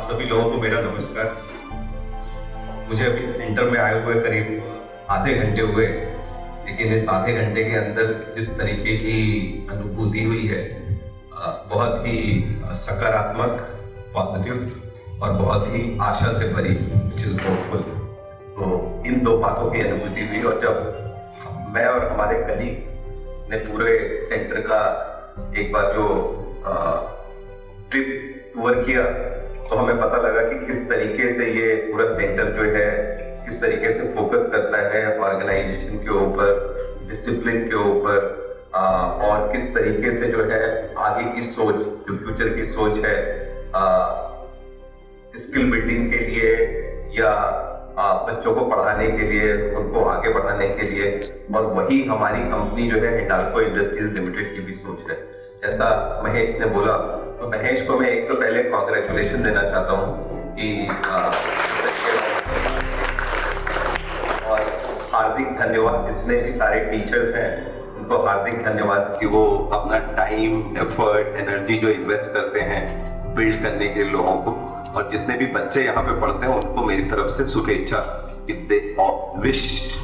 आप सभी लोगों को मेरा नमस्कार। मुझे अभी सेंटर में आए हुए करीब आधे घंटे हुए, लेकिन इस आधे घंटे के अंदर जिस तरीके की अनुभूति हुई है बहुत ही सकारात्मक, पॉजिटिव और बहुत ही आशा से भरी, विच इज होपफुल। तो इन दो बातों की अनुभूति हुई, और जब मैं और हमारे कलीग्स ने पूरे सेंटर का एक बार जो ट्रिप टूर किया, तो हमें पता लगा कि किस तरीके से ये पूरा सेंटर जो है किस तरीके से फोकस करता है ऑर्गेनाइजेशन के ऊपर, डिसिप्लिन के ऊपर, और किस तरीके से जो है आगे की सोच, जो फ्यूचर की सोच है स्किल बिल्डिंग के लिए या बच्चों को पढ़ाने के लिए, उनको आगे बढ़ाने के लिए, और वही हमारी कंपनी जो है हिंडाल्को इंडस्ट्रीज लिमिटेड की भी सोच है। जैसा महेश ने बोला, तो महेश को मैं एक तो पहले कॉन्ग्रेचुलेशन देना चाहता हूँ कि और हार्दिक धन्यवाद जितने भी सारे टीचर्स हैं, उनको हार्दिक धन्यवाद कि वो अपना टाइम, एफर्ट, एनर्जी जो इन्वेस्ट करते हैं बिल्ड करने के लोगों को, और जितने भी बच्चे यहाँ पे पढ़ते हैं उनको मेरी तरफ से शुभेच्छा कि they wish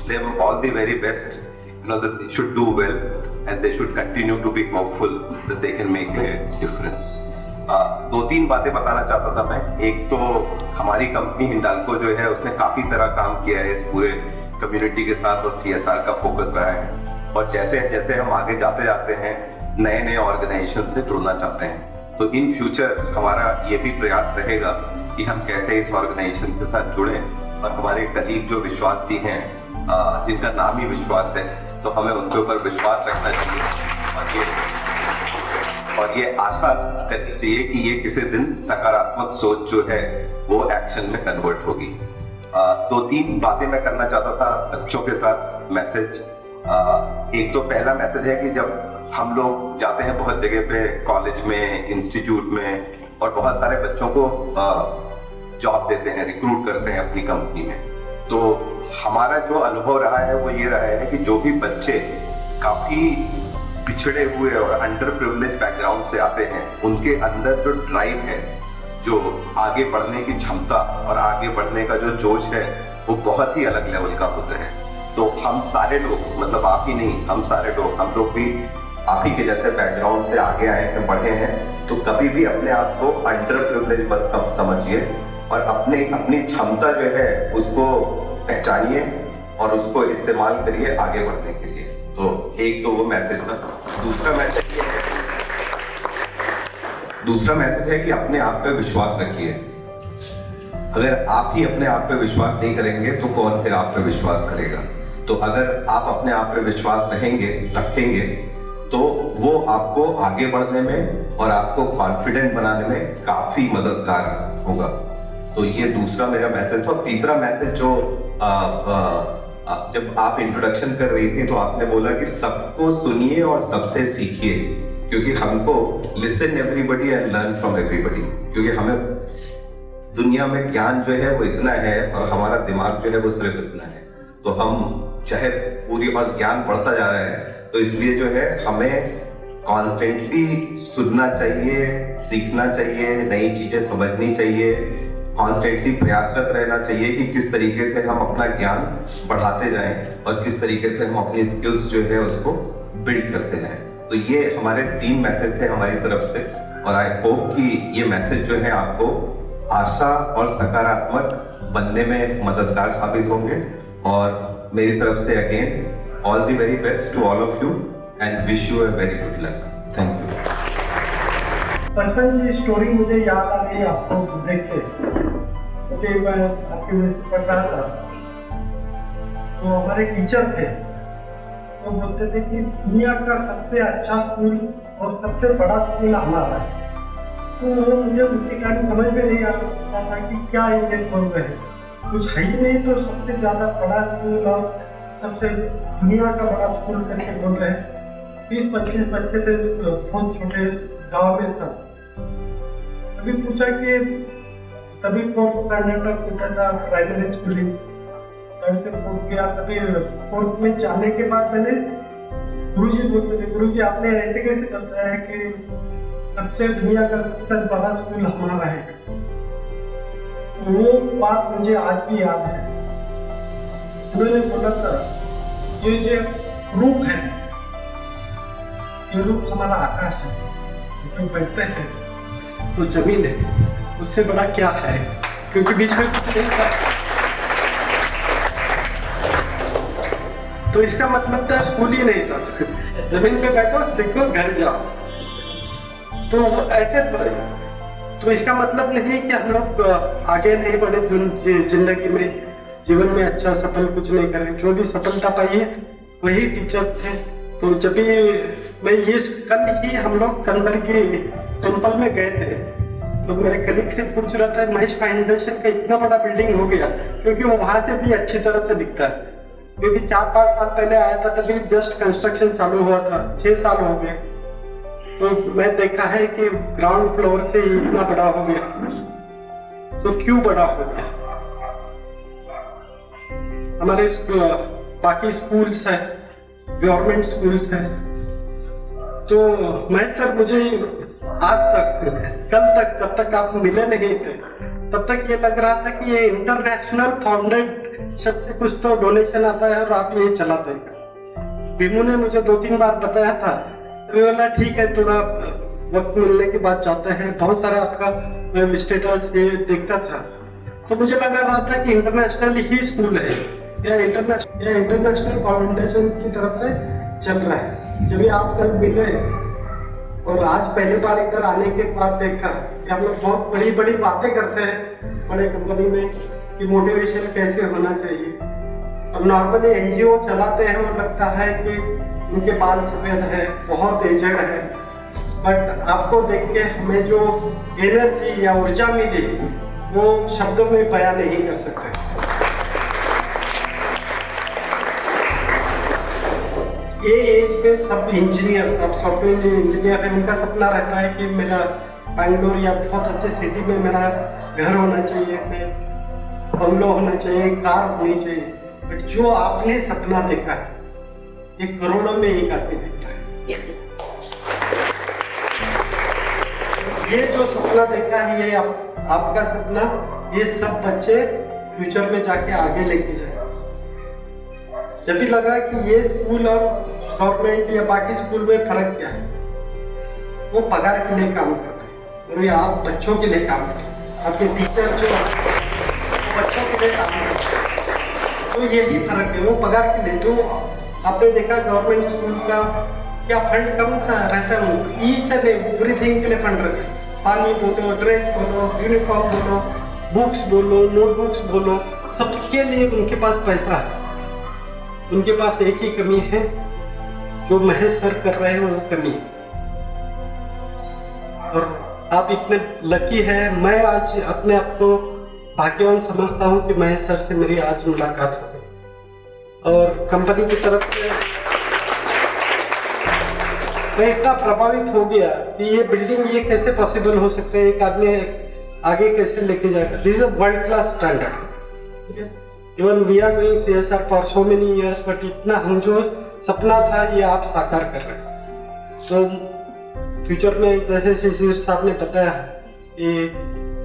them all the very best, you know, that they should do well and they should continue to be hopeful that they can make a difference. दो तीन बातें बताना चाहता था मैं। एक तो हमारी कंपनी हिंडाल्को जो है उसने काफी सारा काम किया है इस पूरे कम्युनिटी के साथ, और CSR का फोकस रहा है, और जैसे जैसे हम आगे जाते जाते हैं नए नए ऑर्गेनाइजेशन से जुड़ना चाहते हैं, तो इन फ्यूचर हमारा ये भी प्रयास रहेगा कि हम कैसे इस ऑर्गेनाइजेशन के साथ जुड़ें, और हमारे कलीग जो विश्वास जी हैं जिनका नाम ही विश्वास है, तो हमें उनके ऊपर विश्वास रखना चाहिए और ये आशा करनी चाहिए कि ये किसी दिन सकारात्मक सोच जो है वो एक्शन में कन्वर्ट होगी। दो तीन बातें मैं करना चाहता था बच्चों के साथ मैसेज। एक तो पहला मैसेज है कि जब हम लोग जाते हैं बहुत जगह पे, कॉलेज में, इंस्टीट्यूट में, और बहुत सारे बच्चों को जॉब देते हैं, रिक्रूट करते हैं अपनी कंपनी में, तो हमारा जो अनुभव रहा है वो ये रहा है कि जो भी बच्चे काफी पिछड़े हुए और अंडर प्रिविलेज बैकग्राउंड से आते हैं, उनके अंदर जो ड्राइव है, जो आगे बढ़ने की क्षमता और आगे बढ़ने का जो जोश है, वो बहुत ही अलग लेवल का होता है। तो हम सारे लोग, मतलब आप ही नहीं, हम सारे लोग, हम लोग भी आप ही के जैसे बैकग्राउंड से आगे आए हैं, पढ़े हैं, तो कभी भी अपने आप को अंडर प्रिविलेज मत समझिए, और अपनी क्षमता जो है उसको पहचानिए और उसको इस्तेमाल करिए आगे बढ़ने के लिए। तो एक तो वो मैसेज था। दूसरा मैसेज है कि अपने आप पे विश्वास रखिए। अगर आप ही अपने आप पे विश्वास नहीं करेंगे तो कौन फिर आप पे विश्वास करेगा। तो अगर आप अपने आप पे विश्वास रखेंगे तो वो आपको आगे बढ़ने में और आपको कॉन्फिडेंट बनाने में काफी मददगार होगा। तो ये दूसरा मेरा मैसेज था। तीसरा मैसेज जो जब आप इंट्रोडक्शन कर रही थी तो आपने बोला कि सबको सुनिए और सबसे सीखिए, क्योंकि हमको listen everybody and learn from everybody, क्योंकि हमें दुनिया में ज्ञान जो है वो इतना है और हमारा दिमाग जो है वो सिर्फ इतना है। तो हम चाहे पूरी बात ज्ञान बढ़ता जा रहा है, तो इसलिए जो है हमें कॉन्स्टेंटली सुनना चाहिए, सीखना चाहिए, नई चीजें समझनी चाहिए, कॉन्स्टेंटली प्रयासरत रहना चाहिए कि किस तरीके से हम अपना ज्ञान बढ़ाते जाएं और किस तरीके से हम अपनी स्किल्स जो है उसको बिल्ड करते जाएं। तो ये हमारे 3 मैसेज थे हमारी तरफ से, और आई होप कि ये मैसेज जो है आपको आशा और सकारात्मक बनने में मददगार साबित होंगे। और मेरी तरफ से again all the very best to all of you and wish you a very good luck. Thank you. बचपन की स्टोरी मुझे याद आ गई आपको देख के, क्योंकि मैं आपके जैसे पढ़ रहा था, तो हमारे टीचर थे, तो बोलते थे कि दुनिया का सबसे अच्छा स्कूल और सबसे बड़ा स्कूल हमारा है। तो मुझे उसी कारण समझ में नहीं आता था कि क्या ये बोल रहे हैं, कुछ है ही नहीं तो सबसे ज़्यादा बड़ा स्कूल और सबसे दुनिया का बड़ा स्कूल करके बोल रहे हैं। 20-25 बच्चे थे, बहुत छोटे गाँव में था। अभी पूछा कि तभी 4th स्टैंडर्ड तक होता था प्राइमरी स्कूलिंग, 3rd से 4th गया। तभी 4th में जाने के बाद मैंने गुरुजी बोलते थे, गुरुजी आपने ऐसे कैसे बताया कि सबसे दुनिया का सबसे बड़ा स्कूल हमारा है। वो बात मुझे आज भी याद है। उन्होंने बोला था ये जो रूप है, ये रूप हमारा आकाश है, जो बैठते हैं वो जमीन है, उससे बड़ा क्या है, क्योंकि बीच में कुछ नहीं था। तो इसका मतलब था स्कूल ही नहीं था, जमीन पे बैठो, सीखो, घर जाओ। तो ऐसे तो इसका मतलब नहीं कि हम लोग आगे नहीं बढ़े जिंदगी में, जीवन में अच्छा सफल कुछ नहीं करें। जो भी सफलता पाई है वही टीचर थे। तो जब भी मैं ये कल ही हम लोग कंदर की टेम्पल में गए थे, तो मेरे कलीग से पूछ रहा था महेश फाउंडेशन का इतना बड़ा बिल्डिंग हो गया, क्योंकि वो वहां से भी अच्छी तरह से दिखता है। क्योंकि 4-5 साल पहले आया था तभी जस्ट कंस्ट्रक्शन चालू हुआ था, 6 साल हो गए। तो मैं देखा है कि ग्राउंड फ्लोर से इतना बड़ा हो गया, तो क्यों बड़ा हो गया? हमारे बाकी स्कूल्स है, गवर्नमेंट स्कूल्स है। तो मैं सर मुझे आज तक, कल तक, जब तक आप मिले नहीं थे तब तक ये लग रहा था कि ये इंटरनेशनल फाउंडेशन से कुछ तो डोनेशन आता है और आप ये चलाते हैं। भीमू ने मुझे 2-3 बार बताया था, तो बोला ठीक है, थोड़ा वक्त मिलने के बाद जाते हैं। बहुत सारा आपका स्टेटस ये देखता था, तो मुझे लगा रहा था कि इंटरनेशनल ही स्कूल है या इंटरनेशनल फाउंडेशन की तरफ से चल रहा है। जब आप कल मिले और आज पहली बार इधर आने के बाद देखा कि हम लोग बहुत बड़ी बड़ी बातें करते हैं बड़े कंपनी में कि मोटिवेशन कैसे होना चाहिए। अब नॉर्मली एनजीओ चलाते हैं और लगता है कि उनके बाल सफेद है, बहुत एजेड है, बट आपको देख के हमें जो एनर्जी या ऊर्जा मिली वो शब्दों में बयां नहीं कर सकते। ये एज पे सब इंजीनियर, सब सॉफ्टवेयर इंजीनियर है, उनका सपना रहता है कि मेरा बैंगलोर या बहुत अच्छे सिटी में मेरा घर होना चाहिए, बंगलो होना चाहिए, कार होनी चाहिए। बट जो आपने सपना देखा है ये करोड़ों में एक आदमी देखता है। ये जो सपना देखा है ये आपका सपना, ये सब बच्चे फ्यूचर में जाके आगे लेके जाए। जब भी लगा कि ये स्कूल और गवर्नमेंट या बाकी स्कूल में फर्क क्या है, वो पगार के लिए काम करते हैं और ये आप बच्चों के लिए काम करते हैं। आपके टीचर जो वो बच्चों के लिए काम करते हैं, तो यही फर्क है, वो पगार के लिए। तो आपने देखा गवर्नमेंट स्कूल का क्या फंड कम था रहता है, ईच एंड एवरीथिंग के लिए फंड रहता है। पानी बोलो, ड्रेस बोलो, यूनिफॉर्म बोलो, बुक्स बोलो, नोटबुक्स बोलो, सबके लिए उनके पास पैसा है। उनके पास एक ही कमी है, जो महेश सर कर रहे हैं वो कमी है। और आप इतने लकी हैं, मैं आज अपने आप को भाग्यवान समझता हूँ कि महेश सर से मेरी आज मुलाकात हो गई। और कंपनी की तरफ से मैं इतना प्रभावित हो गया कि ये बिल्डिंग ये कैसे पॉसिबल हो सकता है, एक आदमी आगे कैसे लेके जाएगा। This is a world class standard. Even we are doing CSR for so many years, but इतना हम जो सपना था ये आप साकार कर रहे हैं। तो फ्यूचर में जैसे शिशिर साहब ने बताया कि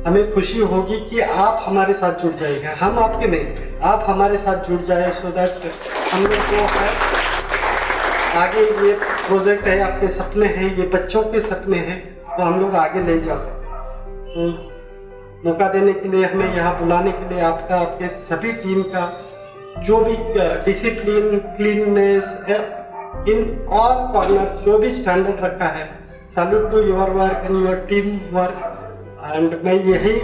हमें खुशी होगी कि आप हमारे साथ जुड़ जाएगा, हम आपके नहीं, आप हमारे साथ जुड़ जाए, सो दैट हम लोग को है आगे ये प्रोजेक्ट है, आपके सपने हैं, ये बच्चों के सपने हैं, तो हम लोग आगे ले जा सकते। तो मौका देने के लिए, हमें यहाँ बुलाने के लिए आपका, आपके सभी टीम का जो भी discipline, cleanness in all corner जो भी स्टैंडर्ड रखा है, salute to your work and your team work. And मैं यही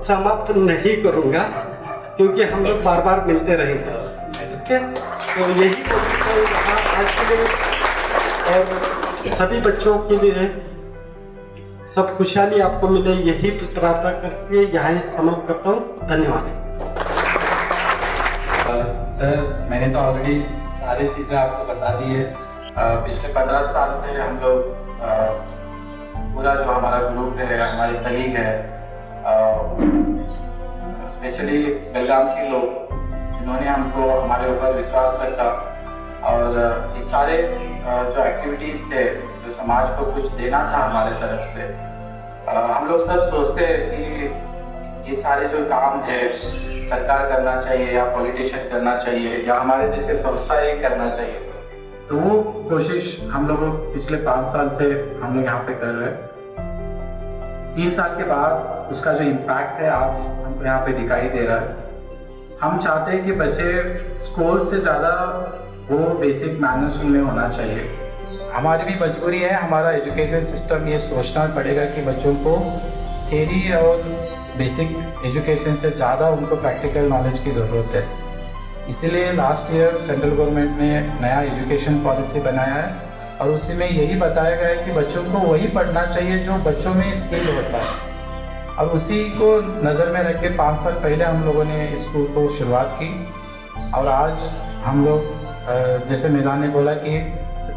समाप्त नहीं करूँगा क्योंकि हम लोग बार बार मिलते रहेंगे, ठीक है। तो यही यहाँ आज के लिए और सभी बच्चों के लिए सब खुशहाली आपको मिले, यही प्रार्थना करके यहाँ समाप्त करता हूँ। धन्यवाद। सर, मैंने तो ऑलरेडी सारी चीज़ें आपको बता दी है। पिछले 15 साल से हम लोग पूरा जो हमारा ग्रुप है, हमारे कलीग है, स्पेशली बेलगाम के लोग जिन्होंने हमको हमारे ऊपर विश्वास रखा और ये सारे जो एक्टिविटीज़ थे, जो समाज को कुछ देना था हमारे तरफ से, हम लोग सब सोचते हैं कि ये सारे जो काम है सरकार करना चाहिए या पॉलिटिशियन करना चाहिए या हमारे जैसे संस्था ये करना चाहिए, तो वो कोशिश हम लोग पिछले 5 साल से हम लोग यहाँ पे कर रहे हैं। 3 साल के बाद उसका जो इम्पैक्ट है आज हमको यहाँ पे दिखाई दे रहा है। हम चाहते हैं कि बच्चे स्कोर से ज़्यादा वो बेसिक मैनर्स उनमें होना चाहिए। हमारी भी मजबूरी है, हमारा एजुकेशन सिस्टम ये सोचना पड़ेगा कि बच्चों को थ्योरी और बेसिक एजुकेशन से ज़्यादा उनको प्रैक्टिकल नॉलेज की ज़रूरत है। इसीलिए लास्ट ईयर सेंट्रल गवर्नमेंट ने नया एजुकेशन पॉलिसी बनाया है और उसी में यही बताया गया है कि बच्चों को वही पढ़ना चाहिए जो बच्चों में स्किल होता है। और उसी को नज़र में रख के 5 साल पहले हम लोगों ने इस स्कूल को शुरुआत की और आज हम लोग जैसे मैदान ने बोला कि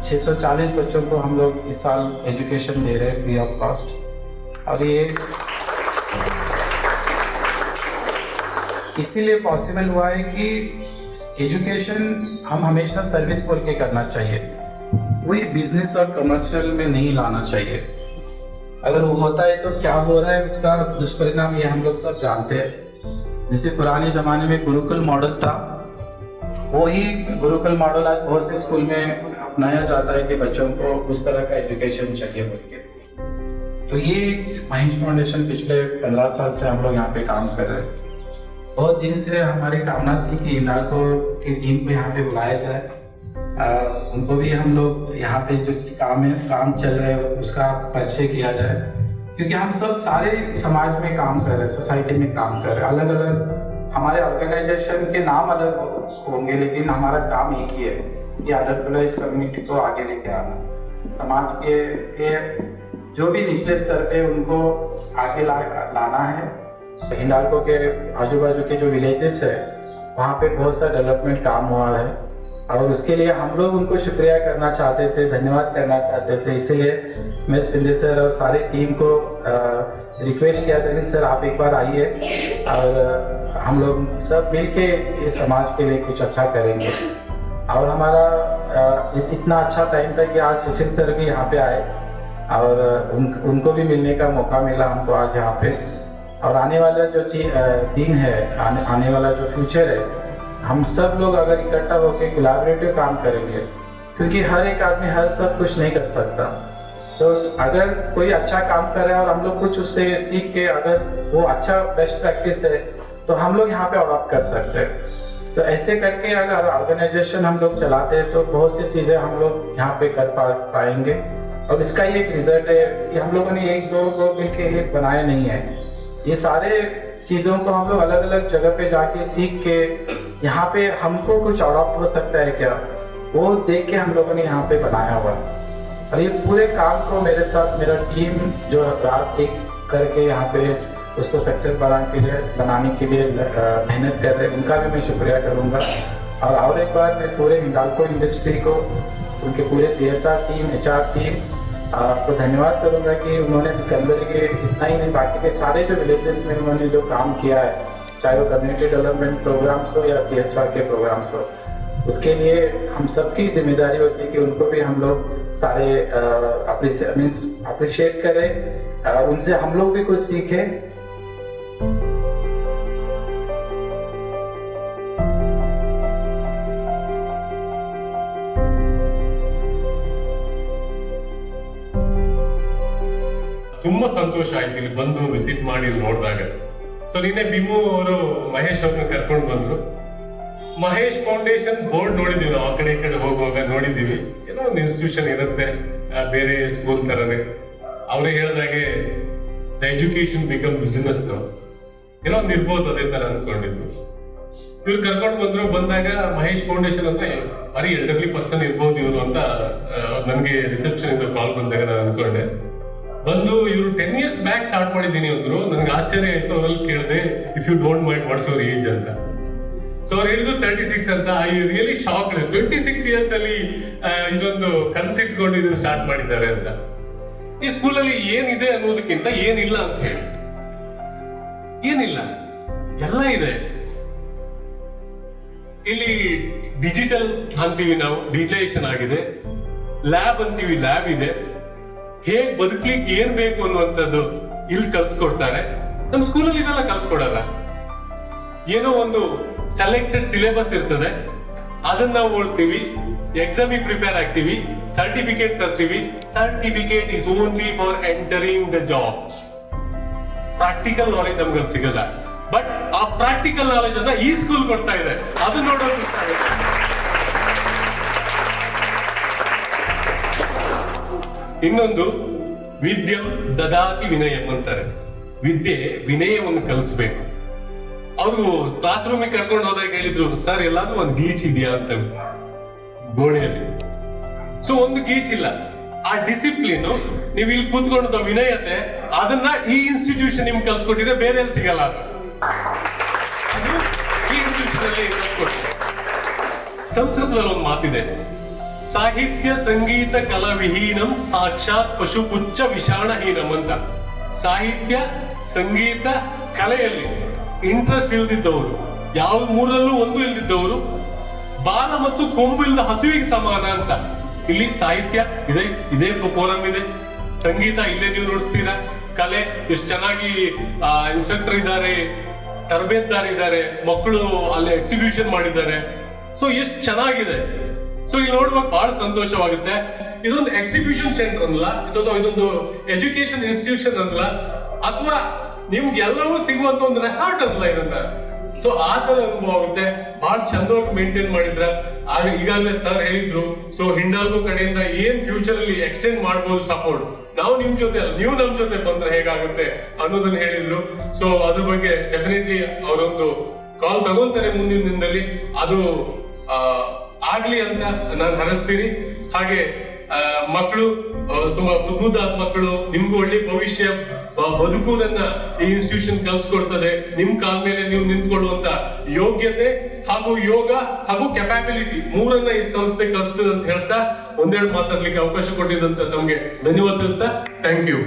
640 बच्चों को हम लोग इस साल एजुकेशन दे रहे हैं फ्री ऑफ कॉस्ट। और ये इसीलिए पॉसिबल हुआ है कि एजुकेशन हम हमेशा सर्विस बोल के करना चाहिए, वही बिजनेस और कमर्शियल में नहीं लाना चाहिए। अगर वो होता है तो क्या हो रहा है उसका दुष्परिणाम ये हम लोग सब जानते हैं। जैसे पुराने ज़माने में गुरुकुल मॉडल था, वही गुरुकुल मॉडल आज बहुत से स्कूल में अपनाया जाता है कि बच्चों को उस तरह का एजुकेशन चाहिए बोल के। तो ये महेश फाउंडेशन पिछले 15 साल से हम लोग यहाँ पे काम कर रहे हैं। बहुत दिन से हमारी कामना थी कि हिंडाल्को की टीम को यहाँ पे बुलाया जाए, उनको भी हम लोग यहाँ पे जो काम चल रहा है उसका परिचय किया जाए, क्योंकि हम सब सारे समाज में काम कर रहे हैं, सोसाइटी में काम कर रहे हैं। अलग अलग हमारे ऑर्गेनाइजेशन के नाम अलग होंगे लेकिन हमारा काम एक ही है कि अनऑर्गेनाइज्ड कम्युनिटी को आगे लेके आना, समाज के जो भी निचले स्तर पे उनको आगे लाना है। हिंडाल्को के आजू बाजू के जो विलेजेस है वहाँ पे बहुत सा डेवलपमेंट काम हुआ है और उसके लिए हम लोग उनको शुक्रिया करना चाहते थे, धन्यवाद करना चाहते थे। इसीलिए मैं सिंधे सर और सारी टीम को रिक्वेस्ट किया था कि सर आप एक बार आइए और हम लोग सब मिल के इस समाज के लिए कुछ अच्छा करेंगे। और हमारा इतना अच्छा टाइम था कि आज शिशिर सर भी यहाँ पे आए और उनको भी मिलने का मौका मिला हमको आज यहाँ पे। और आने वाला जो दिन है, आने वाला जो फ्यूचर है, हम सब लोग अगर इकट्ठा होकर कोलैबोरेटिव काम करेंगे, क्योंकि हर एक आदमी हर सब कुछ नहीं कर सकता। तो अगर कोई अच्छा काम कर रहा है और हम लोग कुछ उससे सीख के अगर वो अच्छा बेस्ट प्रैक्टिस है तो हम लोग यहाँ पे अडॉप्ट कर सकते हैं। तो ऐसे करके अगर ऑर्गेनाइजेशन हम लोग चलाते हैं तो बहुत सी चीज़ें हम लोग यहाँ पे कर पाएंगे। और इसका ये एक रिजल्ट है कि हम लोगों ने 1-2 मिल के लिए बनाया नहीं है, ये सारे चीज़ों को हम लोग अलग अलग जगह पे जाके सीख के यहाँ पे हमको कुछ अडॉप्ट हो सकता है क्या, वो देख के हम लोगों ने यहाँ पे बनाया हुआ। और ये पूरे काम को मेरे साथ मेरा टीम जो रात एक करके यहाँ पे उसको सक्सेस बनाने के लिए मेहनत कर रहे हैं, उनका भी मैं शुक्रिया करूँगा। और एक बार मैं पूरे हिंडाल्को इंडस्ट्री को, उनके पूरे CSR टीम, HR टीम को धन्यवाद करूंगा कि उन्होंने कंदरी के इतना ही नहीं बाकी के सारे जो विलेजेस में उन्होंने जो काम किया है, चाहे वो कम्युनिटी डेवलपमेंट प्रोग्राम्स हो या CSR के प्रोग्राम्स हो, उसके लिए हम सबकी जिम्मेदारी होती है कि उनको भी हम लोग सारे अप्रिशिएट करें, उनसे हम लोग भी कुछ सीखें। ತುಂಬಾ ಸಂತೋಷ ಆಯ್ತು ಇಲ್ಲಿ ಬಂದು ವಿಸಿಟ್ ಮಾಡಿ ಇಲ್ಲಿ ನೋಡಿದಾಗ. ಸೊ ನಿನ್ನೆ ಬಿಮು ಅವರು ಮಹೇಶ್ ಅವ್ರನ್ನ ಕರ್ಕೊಂಡು ಬಂದ್ರು. ಮಹೇಶ್ ಫೌಂಡೇಶನ್ ಬೋರ್ಡ್ ನೋಡಿದೀವಿ ನಾವು, ಆ ಕಡೆ ಈ ಕಡೆ ಹೋಗುವಾಗ ನೋಡಿದೀವಿ. ಏನೋ ಒಂದು ಇನ್ಸ್ಟಿಟ್ಯೂಷನ್ ಇರುತ್ತೆ ಬೇರೆ ಸ್ಕೂಲ್ ತರನೇ. ಅವರೇ ಹೇಳಿದಾಗೆ ದ ಎಜುಕೇಶನ್ ಬಿಕಮ್ ಬಿಸಿನೆಸ್, ಏನೋ ಒಂದು ಇರ್ಬೋದು ಅದೇ ತರ ಅನ್ಕೊಂಡಿದ್ವಿ. ಇವ್ರು ಕರ್ಕೊಂಡು ಬಂದ್ರು. ಬಂದಾಗ ಮಹೇಶ್ ಫೌಂಡೇಶನ್ ಅಂದ್ರೆ ಬರೀ ಎಲ್ಡರ್ಲಿ ಪರ್ಸನ್ ಇರ್ಬೋದು ಇವರು ಅಂತ ನನಗೆ ರಿಸೆಪ್ಷನ್ ಇಂದ ಕಾಲ್ ಬಂದಾಗ ನಾನು ಅನ್ಕೊಂಡೆ. ಬಂದು ಇವರು 10 years ಬ್ಯಾಕ್ ಸ್ಟಾರ್ಟ್ ಮಾಡಿದ್ದೀನಿ ಅಂದ್ರು. ನನಗೆ ಆಶ್ಚರ್ಯ ಆಯ್ತು. ಅವರಲ್ಲಿ ಕೇಳಿದೆ if you don't mind what's your age ಅಂತ. ಸೊ ಅವ್ರು ಹೇಳಿದ್ರು 36 ಅಂತ. I really shock. 26 years ಅಲ್ಲಿ ಇದೊಂದು ಕನ್ಸಿಟ್ಕೊಂಡು ಇದನ್ನು ಸ್ಟಾರ್ಟ್ ಮಾಡಿದ್ದಾರೆ ಅಂತ. ಈ ಸ್ಕೂಲಲ್ಲಿ ಏನಿದೆ ಅನ್ನೋದಕ್ಕಿಂತ ಏನಿಲ್ಲ ಅಂತ ಹೇಳಿ, ಏನಿಲ್ಲ ಎಲ್ಲ ಇದೆ ಇಲ್ಲಿ. ಡಿಜಿಟಲ್ ಅಂತೀವಿ ನಾವು, ಡಿಜಿಟಲೈಸೇಷನ್ ಆಗಿದೆ. ಲ್ಯಾಬ್ ಅಂತೀವಿ, ಲ್ಯಾಬ್ ಇದೆ. ಹೇಗ್ ಬದುಕ್ಲಿಕ್ಕೆ ಏನ್ ಬೇಕು ಅನ್ನುವಂಥದ್ದು ಇಲ್ಲಿ ಕಲ್ಸ್ಕೊಡ್ತಾರೆ. ನಮ್ಮ ಸ್ಕೂಲಲ್ಲಿ ಇದೆಲ್ಲ ಕಲ್ಸ್ಕೊಡಲ್ಲ. ಏನೋ ಒಂದು ಸೆಲೆಕ್ಟೆಡ್ ಸಿಲೆಬಸ್ ಇರ್ತದೆ, ಅದನ್ನ ನಾವು ಓದ್ತೀವಿ, ಎಕ್ಸಾಮಿಗೆ ಪ್ರಿಪೇರ್ ಆಗ್ತೀವಿ, ಸರ್ಟಿಫಿಕೇಟ್ ತರ್ತೀವಿ. Certificate is only for entering the job. Practical knowledge ನಮ್ಗೆ ಸಿಗಲ್ಲ. ಬಟ್ ಆ ಪ್ರಾಕ್ಟಿಕಲ್ ನಾಲೆಜ್ ಅನ್ನ ಈ ಸ್ಕೂಲ್ ಕೊಡ್ತಾ ಇದೆ, ಅದು ನೋಡೋಕೆ ಇಷ್ಟ ಆಗುತ್ತೆ. ಇನ್ನೊಂದು ವಿದ್ಯಂ ದದಾತಿ ವಿನಯಂ ಅಂತಾರೆ. ವಿದ್ಯೆ ವಿನಯವನ್ನು ಕಲಿಸ್ಬೇಕು. ಅವರು ಕ್ಲಾಸ್ ರೂಮಿಗೆ ಕರ್ಕೊಂಡು ಹೋದಾಗ ಹೇಳಿದ್ರು, ಸರ್ ಎಲ್ಲಾದ್ರೂ ಒಂದು ಗೀಚ್ ಇದೆಯಾ ಅಂತ ಗೋಡೆಯಲ್ಲಿ. ಸೊ ಒಂದು ಗೀಚ್ ಇಲ್ಲ. ಆ ಡಿಸಿಪ್ಲಿನ್ ನೀವು ಇಲ್ಲಿ ಕೂತ್ಕೊಂಡು ವಿನಯತೆ, ಅದನ್ನ ಈ ಇನ್ಸ್ಟಿಟ್ಯೂಷನ್ ನಿಮ್ಗೆ ಕಲ್ಸ್ಕೊಟ್ಟಿದೆ, ಬೇರೆ ಎಲ್ಲಿ ಸಿಗಲ್ಲ. ಅದು ಈ ಇನ್ಸ್ಟಿಟ್ಯೂಷನ್ ಅಲ್ಲಿ ಕಲ್ಸ್ಕೊಟ್ಟಿದೆ. ಸಂಸ್ಕೃತದಲ್ಲಿ ಒಂದು ಮಾತಿದೆ, ಸಾಹಿತ್ಯ ಸಂಗೀತ ಕಲಾವಿಹೀನಂ ಸಾಕ್ಷಾತ್ ಪಶುಪುಚ್ಚ ವಿಷಾಣಹೀನಂ ಅಂತ. ಸಾಹಿತ್ಯ ಸಂಗೀತ ಕಲೆಯಲ್ಲಿ ಇಂಟ್ರೆಸ್ಟ್ ಇಲ್ದಿದ್ದವರು, ಯಾವ ಮೂರಲ್ಲೂ ಒಂದು ಇಲ್ದಿದ್ದವರು ಬಾಲ ಮತ್ತು ಕೊಂಬು ಇಲ್ಲದ ಹಸುವಿಗೆ ಸಮಾನ ಅಂತ. ಇಲ್ಲಿ ಸಾಹಿತ್ಯ ಇದೆ, ಇದೇ ಫೋರಂ ಇದೆ, ಸಂಗೀತ ಇಲ್ಲೇ ನೀವು ನೋಡಿಸ್ತೀರಾ, ಕಲೆ ಎಷ್ಟು ಚೆನ್ನಾಗಿ ಇನ್ಸ್ಟ್ರಕ್ಟರ್ ಇದ್ದಾರೆ, ತರಬೇತುದಾರ ಇದ್ದಾರೆ, ಮಕ್ಕಳು ಅಲ್ಲಿ ಎಕ್ಸಿಬಿಷನ್ ಮಾಡಿದ್ದಾರೆ. ಸೊ ಎಷ್ಟು ಚೆನ್ನಾಗಿದೆ. ಸೊ ಇಲ್ಲಿ ನೋಡುವಾಗ ಬಹಳ ಸಂತೋಷವಾಗುತ್ತೆ. ಇದೊಂದು ಎಕ್ಸಿಬಿಷನ್ ಸೆಂಟರ್ ಅಲ್ಲ, ಇದೊಂದು ಎಜುಕೇಶನ್ ಇನ್ಸ್ಟಿಟ್ಯೂಷನ್ ಅಲ್ಲ, ಅಥವಾ ನಿಮ್ಗೆ ಎಲ್ಲವೂ ಸಿಗುವಂತ ಒಂದು ರೆಸಾರ್ಟ್ ಅಲ್ಲ ಇದನ್ನ. ಸೊ ಆ ತರ ಅನುಭವ ಆಗುತ್ತೆ. ಬಹಳ ಚಂದವಾಗಿ ಮೇಂಟೈನ್ ಮಾಡಿದ್ರ. ಈಗಾಗಲೇ ಸರ್ ಹೇಳಿದ್ರು, ಸೊ ಹಿಂಡಾಲ್ಗೋ ಕಡೆಯಿಂದ ಏನ್ ಫ್ಯೂಚರ್ ಅಲ್ಲಿ ಎಕ್ಸ್ಟೆಂಡ್ ಮಾಡಬಹುದು ಸಪೋರ್ಟ್, ನಾವು ನಿಮ್ ಜೊತೆ ಅಲ್ಲ, ನೀವು ನಮ್ ಜೊತೆ ಬಂದ್ರೆ ಹೇಗಾಗುತ್ತೆ ಅನ್ನೋದನ್ನ ಹೇಳಿದ್ರು. ಸೊ ಅದ್ರ ಬಗ್ಗೆ ಡೆಫಿನೆಟ್ಲಿ ಅವರೊಂದು ಕಾಲ್ ತಗೊಂತಾರೆ ಮುಂದಿನ ದಿನದಲ್ಲಿ. ಅದು ಆಗ್ಲಿ ಅಂತ ನಾನು ಹರಸ್ತೀನಿ. ಹಾಗೆ ಮಕ್ಕಳು ತುಂಬಾ ಮುದ್ದಾದ ಮಕ್ಕಳು, ನಿಮ್ಗೂ ಒಳ್ಳೆ ಭವಿಷ್ಯ ಬದುಕುವುದನ್ನ ಈ ಇನ್ಸ್ಟಿಟ್ಯೂಷನ್ ಕಲ್ಸ್ಕೊಡ್ತದೆ. ನಿಮ್ ಕಾಲ ಮೇಲೆ ನೀವು ನಿಂತ್ಕೊಳ್ಳುವಂತ ಯೋಗ್ಯತೆ ಹಾಗೂ ಯೋಗ ಹಾಗೂ ಕೆಪಾಬಿಲಿಟಿ ಮೂರನ್ನ ಈ ಸಂಸ್ಥೆ ಕಲಿಸ್ತದೆ ಅಂತ ಹೇಳ್ತಾ ಒಂದೆರಡು ಮಾತಾಡ್ಲಿಕ್ಕೆ ಅವಕಾಶ ಕೊಟ್ಟಿದ್ದಂತ ನಮ್ಗೆ ಧನ್ಯವಾದ ತಿಳಿಸ್ತಾ ಥ್ಯಾಂಕ್ ಯು.